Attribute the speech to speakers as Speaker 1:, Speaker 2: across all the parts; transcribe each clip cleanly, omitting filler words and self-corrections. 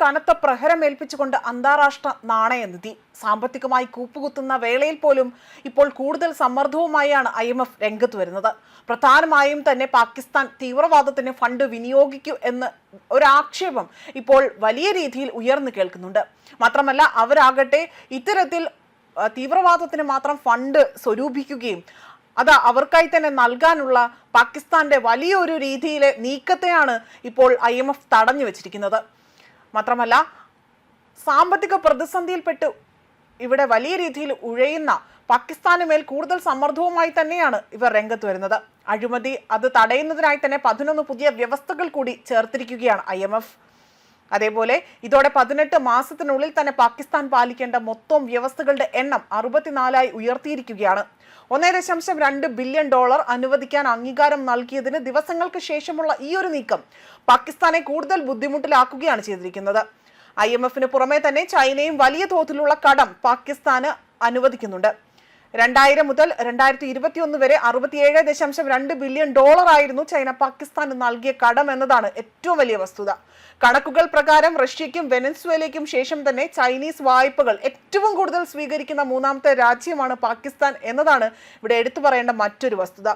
Speaker 1: കനത്ത പ്രഹരമേൽപ്പിച്ചുകൊണ്ട് അന്താരാഷ്ട്ര നാണയനിധി. സാമ്പത്തികമായി കൂപ്പുകുത്തുന്ന വേളയിൽ പോലും ഇപ്പോൾ കൂടുതൽ സമ്മർദ്ദവുമായാണ് IMF രംഗത്ത് വരുന്നത്. പ്രധാനമായും തന്നെ പാകിസ്ഥാൻ തീവ്രവാദത്തിന് ഫണ്ട് വിനിയോഗിക്കൂ എന്ന് ഒരാക്ഷേപം ഇപ്പോൾ വലിയ രീതിയിൽ ഉയർന്നു കേൾക്കുന്നുണ്ട്. മാത്രമല്ല അവരാകട്ടെ ഇത്തരത്തിൽ തീവ്രവാദത്തിന് മാത്രം ഫണ്ട് സ്വരൂപിക്കുകയും അത് അവർക്കായി തന്നെ നൽകാനുള്ള പാകിസ്ഥാന്റെ വലിയൊരു രീതിയിലെ നീക്കത്തെയാണ് ഇപ്പോൾ IMF തടഞ്ഞു വെച്ചിരിക്കുന്നത്. മാത്രമല്ല സാമ്പത്തിക പ്രതിസന്ധിയിൽപ്പെട്ട് ഇവിടെ വലിയ രീതിയിൽ ഉഴയുന്ന പാകിസ്ഥാന് മേൽ കൂടുതൽ സമ്മർദ്ദവുമായി തന്നെയാണ് ഇവർ രംഗത്ത് വരുന്നത്. അഴിമതി അത് തടയുന്നതിനായി തന്നെ 11 പുതിയ വ്യവസ്ഥകൾ കൂടി ചേർത്തിരിക്കുകയാണ് IMF. അതേപോലെ ഇതോടെ 18 മാസത്തിനുള്ളിൽ തന്നെ പാകിസ്ഥാൻ പാലിക്കേണ്ട മൊത്തം വ്യവസ്ഥകളുടെ എണ്ണം 64ആയി ഉയർത്തിയിരിക്കുകയാണ്. $1.2 ബില്യൺ അനുവദിക്കാൻ അംഗീകാരം നൽകിയതിന് ദിവസങ്ങൾക്ക് ശേഷമുള്ള ഈ ഒരു നീക്കം പാകിസ്ഥാനെ കൂടുതൽ ബുദ്ധിമുട്ടിലാക്കുകയാണ് ചെയ്തിരിക്കുന്നത്. IMFന് പുറമെ തന്നെ ചൈനയും വലിയ തോതിലുള്ള കടം പാകിസ്ഥാന് അനുവദിക്കുന്നുണ്ട്. 2000 മുതൽ 2021 വരെ $67.2 ബില്യൺ ആയിരുന്നു ചൈന പാകിസ്ഥാന് നൽകിയ കടം എന്നതാണ് ഏറ്റവും വലിയ വസ്തുത. കണക്കുകൾ പ്രകാരം റഷ്യയ്ക്കും വെനസ്വേലയ്ക്കും ശേഷം തന്നെ ചൈനീസ് വായ്പകൾ ഏറ്റവും കൂടുതൽ സ്വീകരിക്കുന്ന മൂന്നാമത്തെ രാജ്യമാണ് പാകിസ്ഥാൻ എന്നതാണ് ഇവിടെ എടുത്തു പറയേണ്ട മറ്റൊരു വസ്തുത.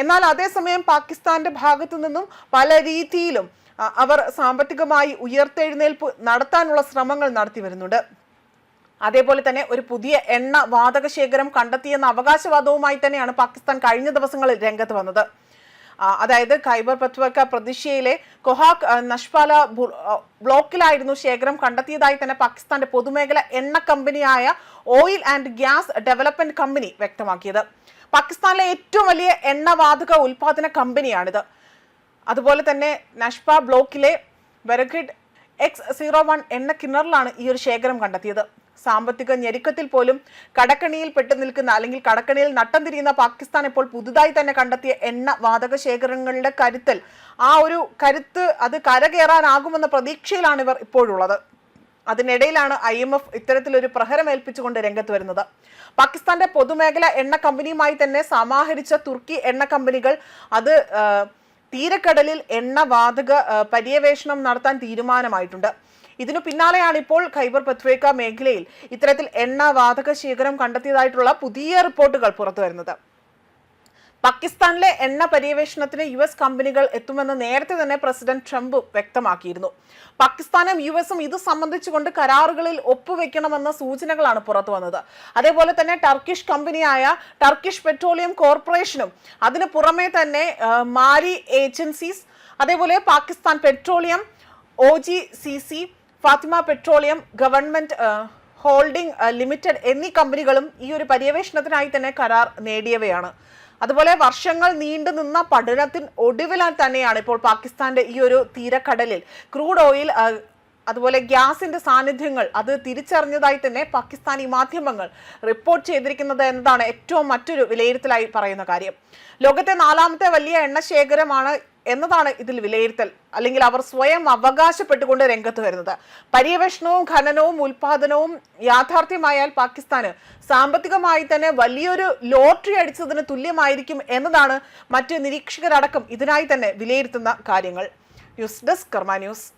Speaker 1: എന്നാൽ അതേസമയം പാകിസ്ഥാന്റെ ഭാഗത്തു നിന്നും പല രീതിയിലും അവർ സാമ്പത്തികമായി ഉയർത്തെഴുന്നേൽപ്പ് നടത്താനുള്ള ശ്രമങ്ങൾ നടത്തി വരുന്നുണ്ട്. അതേപോലെ തന്നെ ഒരു പുതിയ എണ്ണ വാതക ശേഖരം കണ്ടെത്തിയെന്ന അവകാശവാദവുമായി തന്നെയാണ് പാകിസ്ഥാൻ കഴിഞ്ഞ ദിവസങ്ങളിൽ രംഗത്ത് വന്നത്. അതായത് ഖൈബർ പഖ്തൂൺഖ്വ പ്രവിശ്യയിലെ കൊഹാക് നഷ്പാല ബ്ലോക്കിലായിരുന്നു ശേഖരം കണ്ടെത്തിയതായി തന്നെ പാകിസ്ഥാന്റെ പൊതുമേഖല എണ്ണ കമ്പനിയായ oil and gas development company വ്യക്തമാക്കിയത്. പാകിസ്ഥാനിലെ ഏറ്റവും വലിയ എണ്ണ വാതക ഉൽപാദന കമ്പനിയാണിത്. അതുപോലെ തന്നെ നഷ്പ ബ്ലോക്കിലെ ബരഗഡ് X01 എണ്ണ കിണറിലാണ് ഈ ഒരു ശേഖരം കണ്ടെത്തിയത്. സാമ്പത്തിക ഞെരുക്കത്തിൽ പോലും കടക്കണിയിൽ പെട്ടു നിൽക്കുന്ന അല്ലെങ്കിൽ കടക്കണിയിൽ നട്ടം തിരിയുന്ന പാകിസ്ഥാൻ ഇപ്പോൾ പുതുതായി തന്നെ കണ്ടെത്തിയ എണ്ണ വാതക ശേഖരങ്ങളുടെ കരുത്ത് അത് കരകയറാനാകുമെന്ന പ്രതീക്ഷയിലാണ് ഇവർ ഇപ്പോഴുള്ളത്. അതിനിടയിലാണ് IMF ഇത്തരത്തിലൊരു പ്രഹരമേൽപ്പിച്ചുകൊണ്ട് രംഗത്ത് വരുന്നത്. പാകിസ്ഥാന്റെ പൊതുമേഖല എണ്ണ കമ്പനിയുമായി തന്നെ സമാഹരിച്ച തുർക്കി എണ്ണ കമ്പനികൾ അത് തീരക്കടലിൽ എണ്ണ വാതക പര്യവേഷണം നടത്താൻ തീരുമാനമായിട്ടുണ്ട്. ഇതിനു പിന്നാലെയാണ് ഇപ്പോൾ ഖൈബർ പഖ്തൂൺഖ്വ മേഖലയിൽ ഇത്തരത്തിൽ എണ്ണ വാതക ശേഖരം കണ്ടെത്തിയതായിട്ടുള്ള പുതിയ റിപ്പോർട്ടുകൾ പുറത്തു വരുന്നത്. പാകിസ്ഥാനിലെ എണ്ണ പര്യവേഷണത്തിന് US കമ്പനികൾ എത്തുമെന്ന് നേരത്തെ തന്നെ പ്രസിഡന്റ് ട്രംപ് വ്യക്തമാക്കിയിരുന്നു. പാകിസ്ഥാനും US ഇത് സംബന്ധിച്ചുകൊണ്ട് കരാറുകളിൽ ഒപ്പുവെക്കണമെന്ന സൂചനകളാണ് പുറത്തു വന്നത്. അതേപോലെ തന്നെ ടർക്കിഷ് കമ്പനിയായ ടർക്കിഷ് പെട്രോളിയം കോർപ്പറേഷനും അതിന് പുറമെ തന്നെ മാരി ഏജൻസീസ്, അതേപോലെ Pakistan petroleum, OGCC, Fatima petroleum, government holding limited എന്നീ കമ്പനികളും ഈ ഒരു പര്യവേഷണത്തിനായി തന്നെ കരാർ നേടിയവയാണ്. അതുപോലെ വർഷങ്ങൾ നീണ്ടുനിന്ന പഠനത്തിന് ഒടുവിലാൽ തന്നെയാണ് ഇപ്പോൾ പാകിസ്ഥാന്റെ ഈ ഒരു തീരക്കടലിൽ ക്രൂഡ് ഓയിൽ അതുപോലെ ഗ്യാസിന്റെ സാന്നിധ്യങ്ങൾ അത് തിരിച്ചറിഞ്ഞതായി തന്നെ പാകിസ്ഥാനി മാധ്യമങ്ങൾ റിപ്പോർട്ട് ചെയ്തിരിക്കുന്നത് എന്നതാണ് ഏറ്റവും മറ്റൊരു വിലയിരുത്തലായി പറയുന്ന കാര്യം. ലോകത്തെ 4ാമത്തെ വലിയ എണ്ണ ശേഖരമാണ് എന്നതാണ് ഇതിൽ വിലയിരുത്തൽ, അല്ലെങ്കിൽ അവർ സ്വയം അവകാശപ്പെട്ടുകൊണ്ട് രംഗത്ത് വരുന്നത്. പര്യവേഷണവും ഖനനവും ഉൽപാദനവും യാഥാർത്ഥ്യമായാൽ പാകിസ്ഥാന് സാമ്പത്തികമായി തന്നെ വലിയൊരു ലോട്ടറി അടിച്ചതിന് തുല്യമായിരിക്കും എന്നതാണ് മറ്റ് നിരീക്ഷകരടക്കം ഇതിനായി തന്നെ വിലയിരുത്തുന്ന കാര്യങ്ങൾ. ന്യൂസ് ഡെസ്ക് കർമ്മ ന്യൂസ്.